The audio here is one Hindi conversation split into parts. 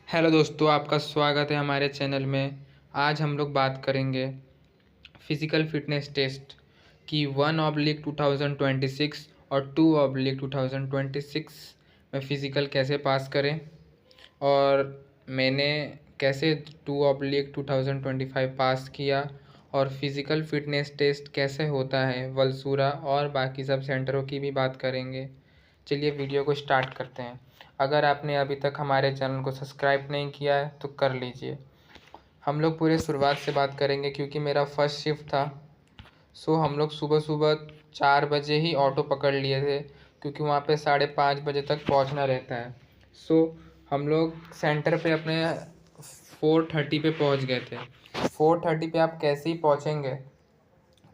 हेलो दोस्तों, आपका स्वागत है हमारे चैनल में। आज हम लोग बात करेंगे फिज़िकल फिटनेस टेस्ट की 1/2026 और 2/2026 में फ़िज़िकल कैसे पास करें और मैंने कैसे 2/2025 पास किया और फिज़िकल फिटनेस टेस्ट कैसे होता है वलसूरा और बाकी सब सेंटरों की भी बात करेंगे। चलिए वीडियो को स्टार्ट करते हैं। अगर आपने अभी तक हमारे चैनल को सब्सक्राइब नहीं किया है तो कर लीजिए। हम लोग पूरे शुरुआत से बात करेंगे क्योंकि मेरा फर्स्ट शिफ्ट था। सो हम लोग सुबह सुबह 4 बजे ही ऑटो पकड़ लिए थे क्योंकि वहाँ पे 5:30 बजे तक पहुँचना रहता है। सो हम लोग सेंटर पे अपने 4:30 पे पहुँच गए थे। 4:30 पे आप कैसे ही पहुँचेंगे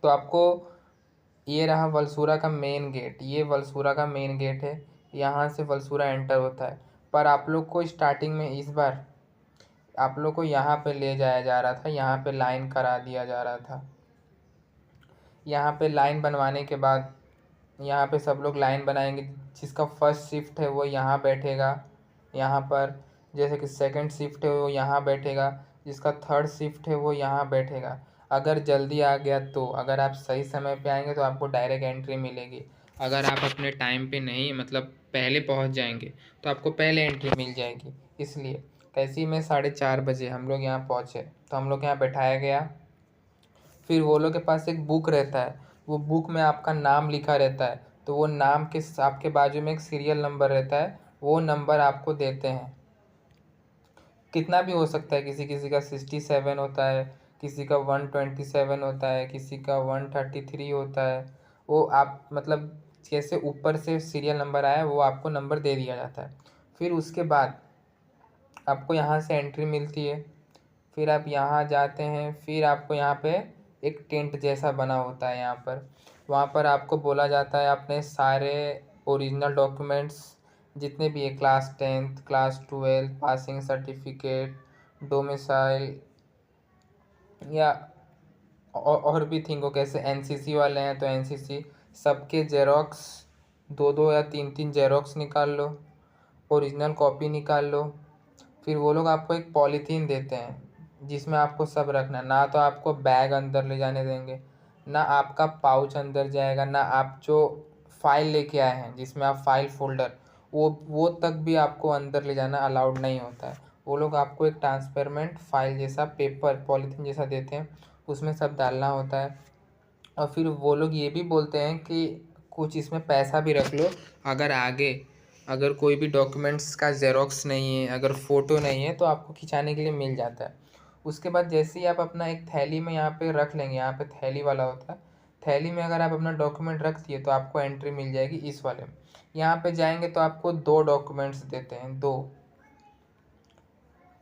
तो आपको ये रहा वलसूरा का मेन गेट। ये वलसूरा का मेन गेट है, यहाँ से वलसूरा एंटर होता है। पर आप लोग को स्टार्टिंग में इस बार आप लोग को यहाँ पे ले जाया जा रहा था, यहाँ पे लाइन करा दिया जा रहा था। यहाँ पे लाइन बनवाने के बाद यहाँ पे सब लोग लाइन बनाएंगे। जिसका फर्स्ट शिफ्ट है वो यहाँ बैठेगा, यहाँ पर। जैसे कि सेकंड शिफ्ट है वो यहाँ बैठेगा, जिसका थर्ड शिफ्ट है वो यहाँ बैठेगा। अगर जल्दी आ गया तो अगर आप सही समय पे आएंगे तो आपको डायरेक्ट एंट्री मिलेगी। अगर आप अपने टाइम पे नहीं मतलब पहले पहुँच जाएंगे तो आपको पहले एंट्री मिल जाएगी। इसलिए कैसे ही मैं 4:30 बजे हम लोग यहाँ पहुँचे तो हम लोग यहाँ बैठाया गया। फिर वो लोग के पास एक बुक रहता है, वो बुक में आपका नाम लिखा रहता है। तो वो नाम के आपके बाजू में एक सीरियल नंबर रहता है, वो नंबर आपको देते हैं। कितना भी हो सकता है, किसी किसी का 67 होता है, किसी का 127 होता है, किसी का 133 होता है। वो आप मतलब जैसे ऊपर से सीरियल नंबर आया वो आपको नंबर दे दिया जाता है। फिर उसके बाद आपको यहाँ से एंट्री मिलती है। फिर आप यहाँ जाते हैं, फिर आपको यहाँ पे एक टेंट जैसा बना होता है यहाँ पर। वहाँ पर आपको बोला जाता है अपने सारे ओरिजिनल डॉक्यूमेंट्स जितने भी है, class 10th, class 12, passing certificate, domicile या और भी थिंग हो। कैसे एनसीसी वाले हैं तो एनसीसी सबके जेरोक्स 2-2 या 3-3 जेरोक्स निकाल लो, ओरिजिनल कॉपी निकाल लो। फिर वो लोग आपको एक पॉलीथीन देते हैं जिसमें आपको सब रखना। ना तो आपको बैग अंदर ले जाने देंगे, ना आपका पाउच अंदर जाएगा, ना आप जो फाइल लेके आए हैं जिसमें आप फाइल फोल्डर वो तक भी आपको अंदर ले जाना अलाउड नहीं होता है। वो लोग आपको एक ट्रांसपेरेंट फाइल जैसा पेपर पॉलीथीन जैसा देते हैं, उसमें सब डालना होता है। और फिर वो लोग ये भी बोलते हैं कि कुछ इसमें पैसा भी रख लो, अगर आगे अगर कोई भी डॉक्यूमेंट्स का जेरोक्स नहीं है, अगर फ़ोटो नहीं है तो आपको खिंचाने के लिए मिल जाता है। उसके बाद जैसे ही आप अपना एक थैली में यहाँ पे रख लेंगे, यहाँ पे थैली वाला होता है, थैली में अगर आप अपना डॉक्यूमेंट रख दिए तो आपको एंट्री मिल जाएगी इस वाले में। यहाँ पे जाएंगे तो आपको 2 डॉक्यूमेंट्स देते हैं, दो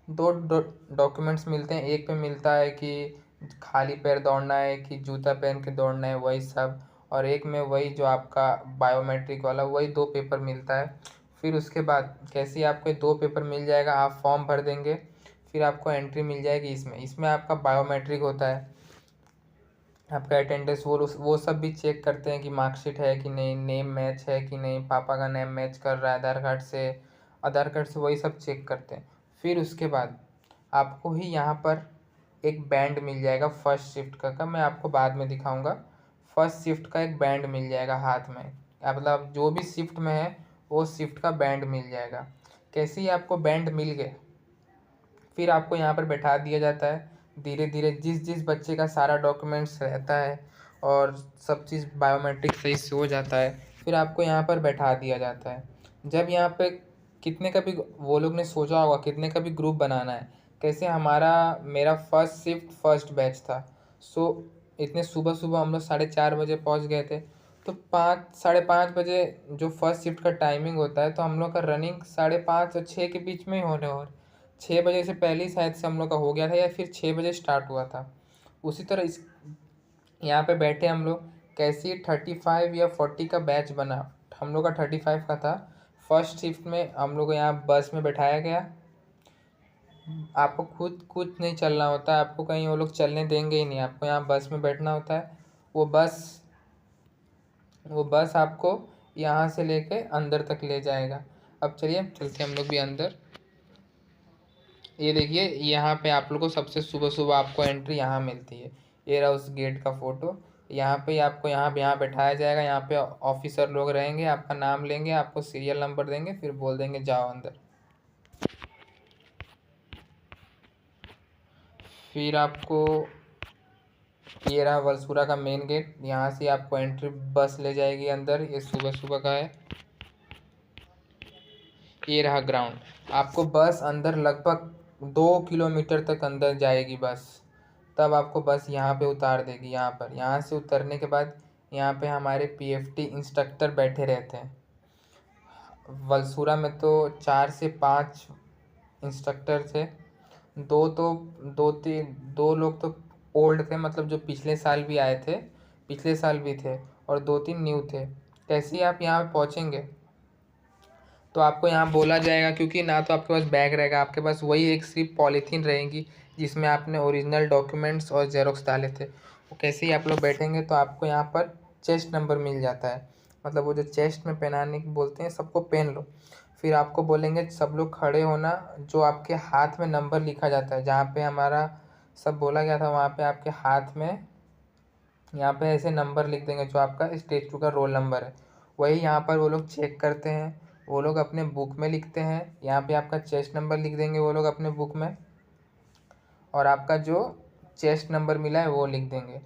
दो डॉक्यूमेंट्स मिलते हैं। एक पे मिलता है कि खाली पैर दौड़ना है कि जूता पहन के दौड़ना है, वही सब। और एक में वही जो आपका बायोमेट्रिक वाला, वही 2 पेपर मिलता है। फिर उसके बाद कैसे ही आपको 2 पेपर मिल जाएगा, आप फॉर्म भर देंगे, फिर आपको एंट्री मिल जाएगी इसमें। इसमें आपका बायोमेट्रिक होता है, आपका अटेंडेंस, वो सब भी चेक करते हैं कि मार्कशीट है कि नहीं, नेम मैच है कि नहीं, पापा का नेम मैच कर रहा है आधार कार्ड से वही सब चेक करते हैं। फिर उसके बाद आपको ही यहाँ पर एक बैंड मिल जाएगा फर्स्ट शिफ्ट का मैं आपको बाद में दिखाऊंगा। फर्स्ट शिफ्ट का एक बैंड मिल जाएगा हाथ में, मतलब जो भी शिफ्ट में है वो शिफ्ट का बैंड मिल जाएगा। कैसे ही आपको बैंड मिल गए फिर आपको यहाँ पर बैठा दिया जाता है। धीरे धीरे जिस जिस बच्चे का सारा डॉक्यूमेंट्स रहता है और सब चीज़ बायोमेट्रिक सही से हो जाता है, फिर आपको यहाँ पर बैठा दिया जाता है। जब यहाँ पे कितने का भी वो लोग ने सोचा होगा कितने का भी ग्रुप बनाना है। कैसे मेरा फर्स्ट शिफ्ट फर्स्ट बैच था। सो इतने सुबह सुबह हम लोग 4:30 बजे पहुँच गए थे। तो 5 साढ़े 5 बजे जो फर्स्ट शिफ्ट का टाइमिंग होता है तो हम लोग का रनिंग 5:30 और 6 के बीच में ही होने और 6 बजे से पहले ही शायद से हम लोग का हो गया था या फिर 6 बजे स्टार्ट हुआ था। उसी तरह इस यहाँ पे बैठे हम लोग। कैसे 35 या 40 का बैच बना, हम लोग का 35 का था। फर्स्ट शिफ्ट में हम लोग को यहाँ बस में बैठाया गया। आपको खुद कुछ नहीं चलना होता है, आपको कहीं वो लोग चलने देंगे ही नहीं, आपको यहाँ बस में बैठना होता है। वो बस वो बस आपको यहाँ से लेके अंदर तक ले जाएगा। अब चलिए चलते हम लोग भी अंदर। ये देखिए यहाँ पे आप लोग को सबसे सुबह सुबह आपको एंट्री यहाँ मिलती है। ये रहा उस गेट का फ़ोटो। यहाँ पे आपको यहाँ बैठाया जाएगा। यहाँ पे ऑफिसर लोग रहेंगे, आपका नाम लेंगे, आपको सीरियल नंबर देंगे, फिर बोल देंगे जाओ अंदर। फिर आपको ये रहा वलसूरा का मेन गेट। यहाँ से आपको एंट्री बस ले जाएगी अंदर। ये सुबह सुबह का है। ये रहा ग्राउंड। आपको बस अंदर लगभग 2 किलोमीटर तक अंदर जाएगी बस। तब आपको बस यहाँ पे उतार देगी। यहाँ से उतरने के बाद यहाँ पे हमारे पीएफटी इंस्ट्रक्टर बैठे रहते हैं। वलसूरा में तो 4 से 5 इंस्ट्रक्टर थे। दो लोग तो ओल्ड थे, मतलब जो पिछले साल भी आए थे, पिछले साल भी थे, और 2-3 न्यू थे। कैसे ही आप यहाँ पे पहुँचेंगे तो आपको यहाँ बोला जाएगा, क्योंकि ना तो आपके पास बैग रहेगा, आपके पास वही एक सिर्फ पॉलीथीन रहेगी जिसमें आपने ओरिजिनल डॉक्यूमेंट्स और जेरोक्स डाले थे। वो कैसे ही आप लोग बैठेंगे तो आपको यहाँ पर चेस्ट नंबर मिल जाता है, मतलब वो जो चेस्ट में पहनाने की बोलते हैं, सबको पहन लो। फिर आपको बोलेंगे सब लोग खड़े होना। जो आपके हाथ में नंबर लिखा जाता है, जहाँ पे हमारा सब बोला गया था, वहाँ पे आपके हाथ में यहाँ पे ऐसे नंबर लिख देंगे जो आपका स्टेज 2 का रोल नंबर है। वही यहाँ पर वो लोग चेक करते हैं, वो लोग अपने बुक में लिखते हैं। यहाँ पे आपका चेस्ट नंबर लिख देंगे वो लोग अपने बुक में, और आपका जो चेस्ट नंबर मिला है वो लिख देंगे।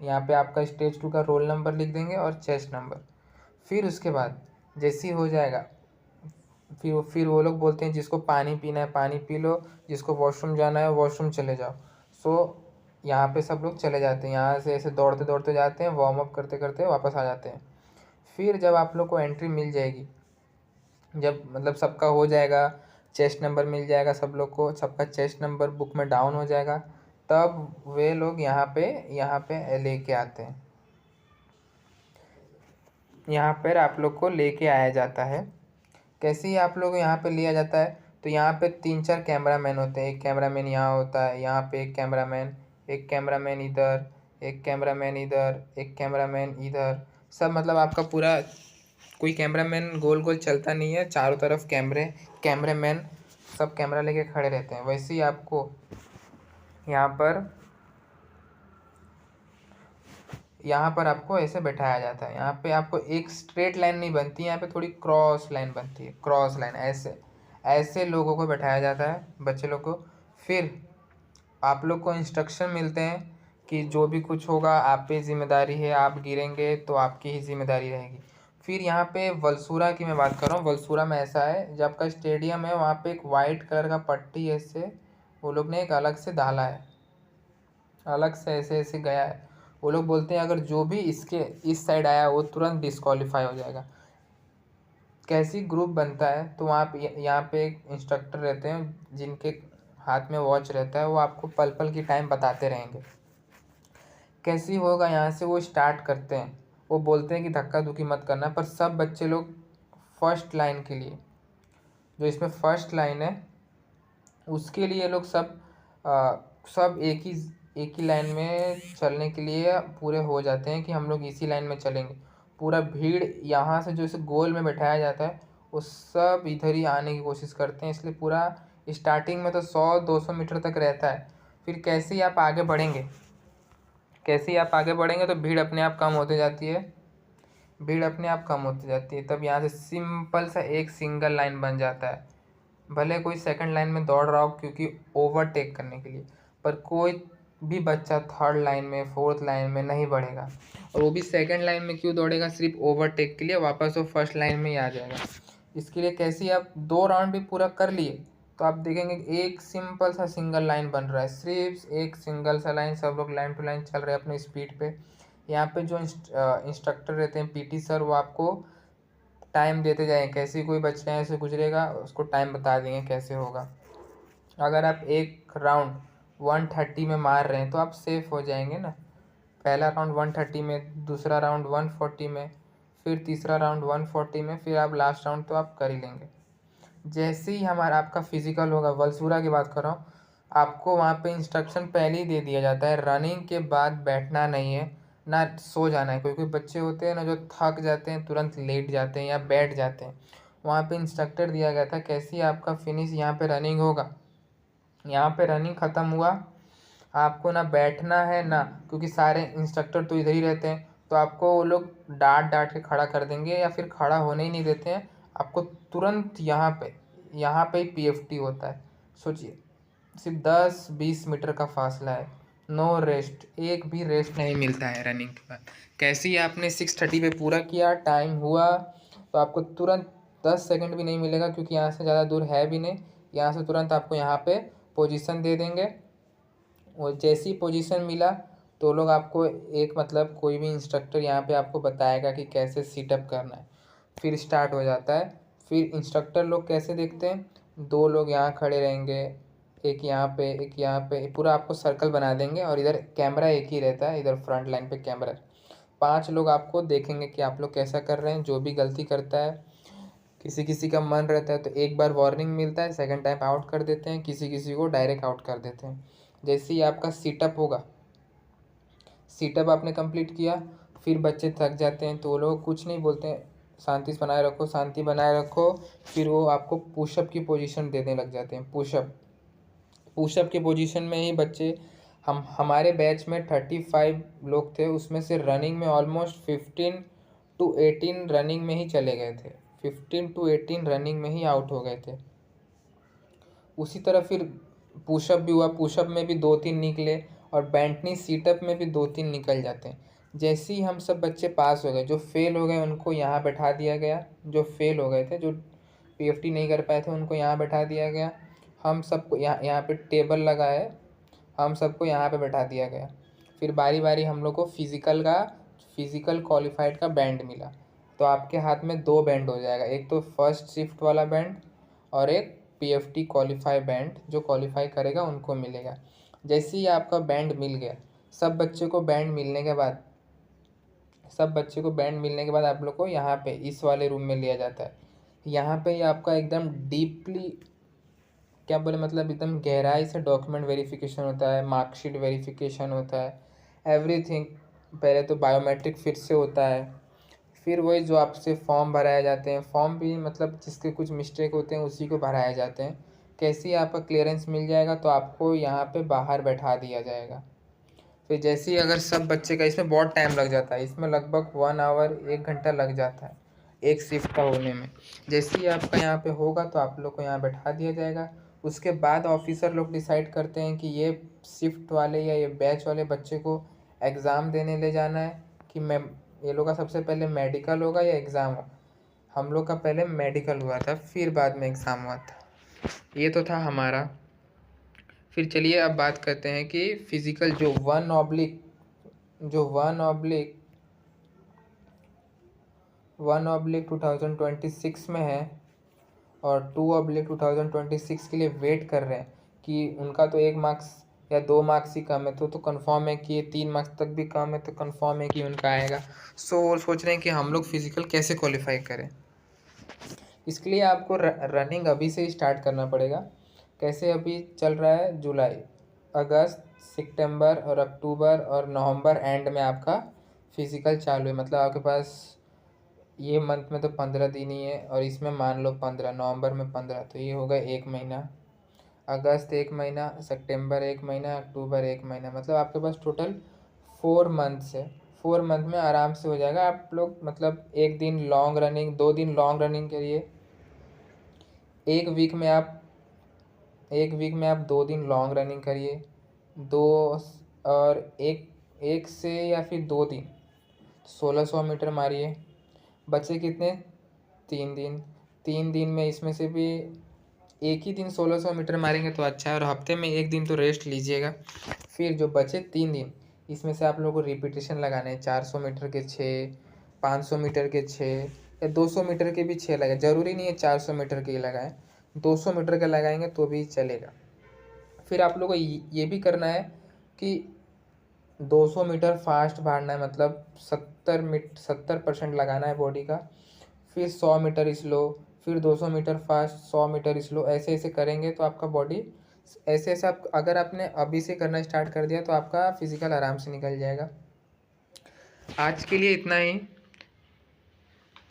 यहाँ पे आपका स्टेज 2 का रोल नंबर लिख देंगे और चेस्ट नंबर। फिर उसके बाद जैसे ही हो जाएगा, फिर वो लोग बोलते हैं जिसको पानी पीना है पानी पी लो, जिसको वॉशरूम जाना है वॉशरूम चले जाओ। सो यहाँ पे सब लोग चले जाते हैं, यहाँ से ऐसे दौड़ते दौड़ते जाते हैं, वार्म अप करते करते वापस आ जाते हैं। फिर जब आप लोग को एंट्री मिल जाएगी, जब मतलब सबका हो जाएगा, चेस्ट नंबर मिल जाएगा सब लोग को, सबका चेस्ट नंबर बुक में डाउन हो जाएगा, तब वे लोग यहाँ पे लेके आते हैं। यहाँ पर आप लोग को लेके आया जाता है। कैसे ही आप लोग यहाँ पे लिया जाता है तो यहाँ पे 3-4 कैमरामैन होते हैं। एक कैमरामैन यहाँ होता है, यहाँ पे एक कैमरामैन इधर, एक कैमरामैन इधर, एक कैमरामैन इधर। सब मतलब आपका पूरा कोई कैमरामैन गोल गोल चलता नहीं है, चारों तरफ कैमरामैन सब कैमरा लेके खड़े रहते हैं। वैसे ही आपको यहाँ पर आपको ऐसे बैठाया जाता है। यहाँ पे आपको एक स्ट्रेट लाइन नहीं बनती, यहाँ पे थोड़ी क्रॉस लाइन बनती है। क्रॉस लाइन ऐसे ऐसे लोगों को बैठाया जाता है, बच्चे लोग को। फिर आप लोग को इंस्ट्रक्शन मिलते हैं कि जो भी कुछ होगा आप पे जिम्मेदारी है, आप गिरेंगे तो आपकी ही जिम्मेदारी रहेगी। फिर यहाँ पे वलसूरा की मैं बात कर रहा हूँ। वलसूरा में ऐसा है, जब का स्टेडियम है वहाँ पे एक वाइट कलर का पट्टी ऐसे वो लोग ने एक अलग से डाला है, अलग से ऐसे ऐसे गया है। वो लोग बोलते हैं अगर जो भी इसके इस साइड आया वो तुरंत डिस्क्वालीफाई हो जाएगा। कैसी ग्रुप बनता है तो वहाँ पे यहाँ पे एक इंस्ट्रक्टर रहते हैं जिनके हाथ में वॉच रहता है, वो आपको पल पल की टाइम बताते रहेंगे। कैसी होगा यहाँ से वो स्टार्ट करते हैं। वो बोलते हैं कि धक्का धुक्की मत करना, पर सब बच्चे लोग फर्स्ट लाइन के लिए, जो इसमें फर्स्ट लाइन है उसके लिए लोग सब एक ही लाइन में चलने के लिए पूरे हो जाते हैं कि हम लोग इसी लाइन में चलेंगे। पूरा भीड़ यहाँ से जो इसे गोल में बैठाया जाता है वो सब इधर ही आने की कोशिश करते हैं, इसलिए पूरा स्टार्टिंग में तो 100-200 मीटर तक रहता है। फिर कैसे ही आप आगे बढ़ेंगे तो भीड़ अपने आप कम होती जाती है, तब यहाँ से सिंपल सा एक सिंगल लाइन बन जाता है। भले कोई सेकंड लाइन में दौड़ रहा हो क्योंकि ओवरटेक करने के लिए, पर कोई भी बच्चा थर्ड लाइन में फोर्थ लाइन में नहीं बढ़ेगा, और वो भी सेकंड लाइन में क्यों दौड़ेगा, सिर्फ ओवरटेक के लिए, वापस वो फर्स्ट लाइन में ही आ जाएगा। इसके लिए कैसे आप 2 राउंड भी पूरा कर लिए तो आप देखेंगे एक सिंपल सा सिंगल लाइन बन रहा है, सिर्फ एक सिंगल सा लाइन, सब लोग लाइन टू लाइन चल रहे हैं अपने स्पीड पे। यहाँ पे जो इंस्ट्रक्टर रहते हैं पीटी सर, वो आपको टाइम देते जाएंगे। कैसे कोई बच्चा ऐसे गुजरेगा उसको टाइम बता देंगे कैसे होगा। अगर आप एक राउंड 130 में मार रहे हैं तो आप सेफ हो जाएंगे ना। पहला राउंड 130 में, दूसरा राउंड 140 में, फिर तीसरा राउंड 140 में, फिर आप लास्ट राउंड तो आप कर ही लेंगे। जैसे ही हमारा आपका फिजिकल होगा, वलसूरा की बात कर रहा हूँ, आपको वहाँ पे इंस्ट्रक्शन पहले ही दे दिया जाता है, रनिंग के बाद बैठना नहीं है ना सो जाना है। कोई कोई बच्चे होते हैं ना जो थक जाते हैं तुरंत लेट जाते हैं या बैठ जाते हैं। वहाँ पे इंस्ट्रक्टर दिया गया था कैसे ही आपका फिनिश यहाँ पे रनिंग होगा यहाँ पे रनिंग ख़त्म हुआ, आपको ना बैठना है ना, क्योंकि सारे इंस्ट्रक्टर तो इधर ही रहते हैं, तो आपको वो लोग डांट डांट के खड़ा कर देंगे या फिर खड़ा होने ही नहीं देते हैं। आपको तुरंत यहाँ पे ही पीएफटी होता है। सोचिए, सिर्फ 10-20 मीटर का फासला है, नो रेस्ट, एक भी रेस्ट नहीं मिलता है रनिंग के बाद। कैसे ही आपने 6:30 पे पूरा किया, टाइम हुआ, तो आपको तुरंत 10 सेकंड भी नहीं मिलेगा, क्योंकि यहाँ से ज़्यादा दूर है भी नहीं। यहाँ से तुरंत आपको यहाँ पे पोजीशन दे देंगे, और जैसी पोजीशन मिला तो लोग आपको एक मतलब कोई भी इंस्ट्रक्टर यहाँ पे आपको बताएगा कि कैसे सीटअप करना है। फिर स्टार्ट हो जाता है। फिर इंस्ट्रक्टर लोग कैसे देखते हैं, 2 लोग यहाँ खड़े रहेंगे, एक यहाँ पे एक यहाँ पे, पूरा आपको सर्कल बना देंगे, और इधर कैमरा एक ही रहता है, इधर फ्रंट लाइन पे कैमरा। 5 लोग आपको देखेंगे कि आप लोग कैसा कर रहे हैं। जो भी गलती करता है, किसी किसी का मन रहता है तो एक बार वार्निंग मिलता है, सेकंड टाइम आउट कर देते हैं, किसी किसी को डायरेक्ट आउट कर देते हैं। जैसे ही आपका सीटअप होगा, सीटअप आपने कंप्लीट किया, फिर बच्चे थक जाते हैं तो वो लोग कुछ नहीं बोलते हैं, शांति से बनाए रखो, शांति बनाए रखो। फिर वो आपको पुशअप की पोजीशन देने लग जाते हैं। पुशअप की पोजीशन में ही बच्चे, हमारे बैच में 35 लोग थे, उसमें से रनिंग में ऑलमोस्ट 15 to 18 रनिंग में ही चले गए थे, 15 to 18 रनिंग में ही आउट हो गए थे। उसी तरह फिर पुशअप भी हुआ, पुशअप में भी 2-3 निकले, और बैंटनी सीटअप में भी 2-3 निकल जाते हैं। जैसे ही हम सब बच्चे पास हो गए, जो फेल हो गए उनको यहाँ बैठा दिया गया, जो फेल हो गए थे, जो पीएफटी नहीं कर पाए थे, उनको यहाँ बैठा दिया गया। हम सबको यहाँ पे टेबल लगा है, हम सबको यहाँ पे बैठा दिया गया। फिर बारी बारी हम लोग को फिज़िकल क्वालिफाइड का बैंड मिला। तो आपके हाथ में 2 बैंड हो जाएगा, एक तो फर्स्ट शिफ्ट वाला बैंड, और एक पीएफटी क्वालिफाई बैंड, जो क्वालिफाई करेगा उनको मिलेगा। जैसे ही आपका बैंड मिल गया, सब बच्चे को बैंड मिलने के बाद आप लोग को यहाँ पे इस वाले रूम में लिया जाता है। यहाँ पे ही आपका एकदम डीपली, क्या बोले, मतलब एकदम गहराई से डॉक्यूमेंट वेरिफिकेशन होता है, मार्कशीट वेरिफिकेशन होता है, एवरीथिंग। पहले तो बायोमेट्रिक फिर से होता है, फिर वही जो आपसे फॉर्म भराए जाते हैं, फॉर्म भी मतलब जिसके कुछ मिस्टेक होते हैं उसी को भराए जाते हैं। कैसे ही आपका क्लियरेंस मिल जाएगा तो आपको यहाँ पे बाहर बैठा दिया जाएगा। फिर जैसे ही, अगर सब बच्चे का, इसमें बहुत टाइम लग जाता है, इसमें लगभग 1 आवर 1 घंटा लग जाता है एक शिफ्ट का होने में। जैसे ही आपका यहाँ पे होगा तो आप लोग को यहाँ बैठा दिया जाएगा। उसके बाद ऑफिसर लोग डिसाइड करते हैं कि ये शिफ्ट वाले या ये बैच वाले बच्चे को एग्ज़ाम देने ले जाना है, कि मैं, ये लोग का सबसे पहले मेडिकल होगा या एग्ज़ाम होगा। हम लोग का पहले मेडिकल हुआ था, फिर बाद में एग्ज़ाम हुआ था। ये तो था हमारा। फिर चलिए अब बात करते हैं कि फिज़िकल जो 1/2026 में है, और 2/2026 के लिए वेट कर रहे हैं, कि उनका तो 1 मार्क्स या 2 मार्क्स ही कम है, तो कंफर्म है कि ये 3 मार्क्स तक भी कम है तो कंफर्म है कि उनका आएगा। वो सोच रहे हैं कि हम लोग फिज़िकल कैसे क्वालिफाई करें। इसके लिए आपको रनिंग अभी से ही स्टार्ट करना पड़ेगा। कैसे, अभी चल रहा है जुलाई, अगस्त, सितंबर और अक्टूबर और नवंबर एंड में आपका फिज़िकल चालू है। मतलब आपके पास ये मंथ में तो 15 दिन ही है, और इसमें मान लो 15, नवंबर में 15, तो ये होगा 1 महीना, अगस्त 1 महीना, सितंबर 1 महीना, अक्टूबर 1 महीना, मतलब आपके पास टोटल 4 मंथ्स है। 4 मंथ में आराम से हो जाएगा। आप लोग मतलब 1 दिन लॉन्ग रनिंग, 2 दिन लॉन्ग रनिंग करिए, एक वीक में आप 2 दिन लॉन्ग रनिंग करिए, दो, और एक से या फिर 2 दिन 1600 मीटर मारिए। बचे कितने, 3 दिन। 3 दिन में इसमें से भी एक ही दिन 1600 मीटर मारेंगे तो अच्छा है, और हफ्ते में 1 दिन तो रेस्ट लीजिएगा। फिर जो बचे 3 दिन, इसमें से आप लोगों को रिपीटेशन लगाने हैं, 400 मीटर के 6, 500 मीटर के 6, या 200 मीटर के भी 6 लगाए। ज़रूरी नहीं है 400 मीटर के ही लगाएं, 200 मीटर का लगाएंगे तो भी चलेगा। फिर आप लोगों को ये भी करना है कि 200 मीटर फास्ट भागना है, मतलब 70% लगाना है बॉडी का। फिर 100 मीटर स्लो, फिर 200 मीटर फास्ट, 100 मीटर स्लो, ऐसे ऐसे करेंगे तो आपका बॉडी, ऐसे ऐसे आप, अगर आपने अभी से करना स्टार्ट कर दिया तो आपका फिज़िकल आराम से निकल जाएगा। आज के लिए इतना ही।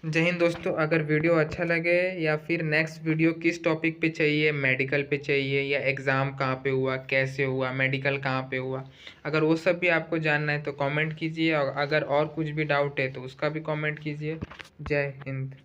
जय हिंद दोस्तों। अगर वीडियो अच्छा लगे या फिर नेक्स्ट वीडियो किस टॉपिक पे चाहिए, मेडिकल पे चाहिए या एग्ज़ाम कहाँ पे हुआ, कैसे हुआ, मेडिकल कहाँ पे हुआ, अगर वो सब भी आपको जानना है तो कमेंट कीजिए, और अगर और कुछ भी डाउट है तो उसका भी कमेंट कीजिए। जय हिंद।